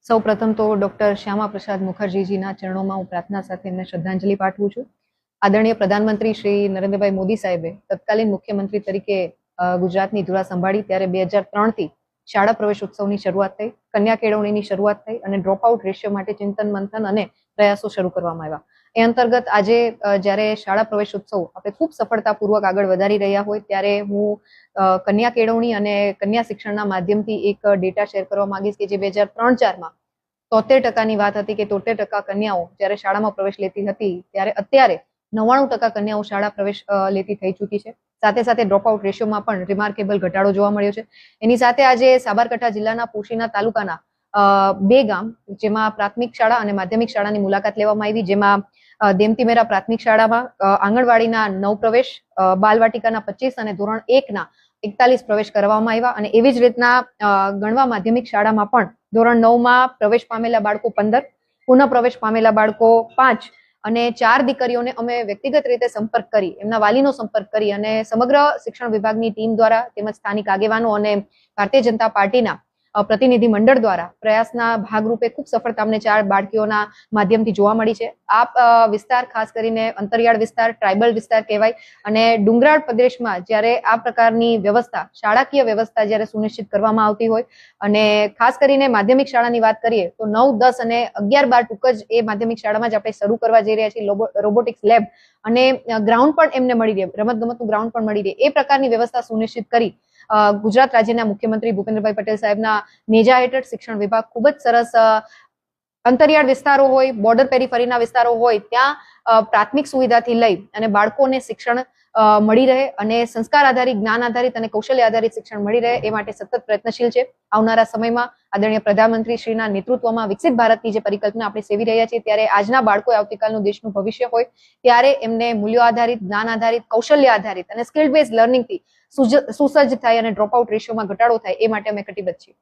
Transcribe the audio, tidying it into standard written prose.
સૌ પ્રથમ તો ડોક્ટર શ્યામા પ્રસાદ મુખર્જીજીના ચરણોમાં હું પ્રાર્થના સાથે એમને શ્રદ્ધાંજલિ પાઠવું છું. આદરણીય પ્રધાનમંત્રી શ્રી નરેન્દ્રભાઈ મોદી સાહેબે તત્કાલીન મુખ્યમંત્રી તરીકે ગુજરાતની ધુરા સંભાળી ત્યારે 2003 થી શાળા પ્રવેશ ઉત્સવની શરૂઆત થઈ, કન્યા કેળવણીની શરૂઆત થઈ અને ડ્રોપ આઉટ રેશિયો માટે ચિંતન મંથન અને પ્રયાસો શરૂ કરવામાં આવ્યા. એ અંતર્ગત આજે જ્યારે શાળા પ્રવેશ ઉત્સવ આપણે ખૂબ સફળતાપૂર્વક આગળ વધારી રહ્યા હોય ત્યારે હું કન્યા કેળવણી અને કન્યા શિક્ષણના માધ્યમથી એક ડેટા શેર કરવા માંગીશ કે જે 2003-04માં 73% વાત હતી કે 73% કન્યાઓ જ્યારે શાળામાં પ્રવેશ લેતી હતી ત્યારે અત્યારે 99% કન્યાઓ શાળા પ્રવેશ લેતી થઈ ચૂકી છે. સાથે સાથે ડ્રોપ આઉટ રેશિયોમાં પણ રિમાર્કેબલ ઘટાડો જોવા મળ્યો છે. એની સાથે આજે સાબરકાંઠા જિલ્લાના પોશીના તાલુકાના 2 ગામ જેમાં પ્રાથમિક શાળા અને માધ્યમિક શાળાની મુલાકાત લેવામાં આવી, જેમાં દેમતીમેરા પ્રાથમિક શાળામાં આંગણવાડીના 9 પ્રવેશ, બાલવાટિકાના 25 અને ધોરણ 1ના 41 પ્રવેશ કરવામાં આવ્યા. અને એવી જ રીતના ગણવા માધ્યમિક શાળામાં પણ ધોરણ 9માં પ્રવેશ પામેલા બાળકો 15, પુનઃ પ્રવેશ પામેલા બાળકો 5 અને 4 દીકરીઓને અમે વ્યક્તિગત રીતે સંપર્ક કરી, એમના વાલીનો સંપર્ક કરી અને સમગ્ર શિક્ષણ વિભાગની ટીમ દ્વારા તેમજ સ્થાનિક આગેવાનો અને ભારતીય જનતા પાર્ટીના પ્રતિનિધિ મંડળ દ્વારા પ્રયાસના ભાગરૂપે ખૂબ સફળતા અમને 4 બાળકીઓના માધ્યમથી જોવા મળી છે. આ વિસ્તાર ખાસ કરીને અંતરિયાળ વિસ્તાર, ટ્રાઇબલ વિસ્તાર કહેવાય અને ડુંગરાળ પ્રદેશમાં જ્યારે આ પ્રકારની વ્યવસ્થા, શાળાકીય વ્યવસ્થા જ્યારે સુનિશ્ચિત કરવામાં આવતી હોય અને ખાસ કરીને માધ્યમિક શાળાની વાત કરીએ તો 9, 10 અને 11, 12 ટૂંક જ એ માધ્યમિક શાળામાં જ આપણે શરૂ કરવા જઈ રહ્યા છીએ. રોબોટિક્સ લેબ અને ગ્રાઉન્ડ પણ એમને મળી રહે, રમતગમતનું ગ્રાઉન્ડ પણ મળી રહે, એ પ્રકારની વ્યવસ્થા સુનિશ્ચિત કરી ગુજરાત રાજ્યના મુખ્યમંત્રી ભૂપેન્દ્રભાઈ પટેલ સાહેબના નેજા હેઠળ શિક્ષણ વિભાગ ખૂબ જ સરસ અંતરિયાળ વિસ્તારો હોય, બોર્ડર પેરીફરીના વિસ્તારો હોય ત્યાં પ્રાથમિક સુવિધાથી લઈ અને બાળકોને શિક્ષણ મળી રહે અને સંસ્કાર આધારિત, જ્ઞાન આધારિત અને કૌશલ્ય આધારિત શિક્ષણ મળી રહે એ માટે સતત પ્રયત્નશીલ છે. આવનારા સમયમાં આદરણીય પ્રધાનમંત્રી શ્રીના નેતૃત્વમાં વિકસિત ભારતની જે પરિકલ્પના આપણે સેવી રહ્યા છીએ ત્યારે આજના બાળકો આવતીકાલનું દેશનું ભવિષ્ય હોય ત્યારે એમને મૂલ્યો આધારિત, જ્ઞાન આધારિત, કૌશલ્ય આધારિત અને સ્કિલ બેઝ લર્નિંગથી સુસજ્જ થાય અને ડ્રોપ આઉટ રેશિયોમાં ઘટાડો થાય એ માટે અમે કટિબદ્ધ છીએ.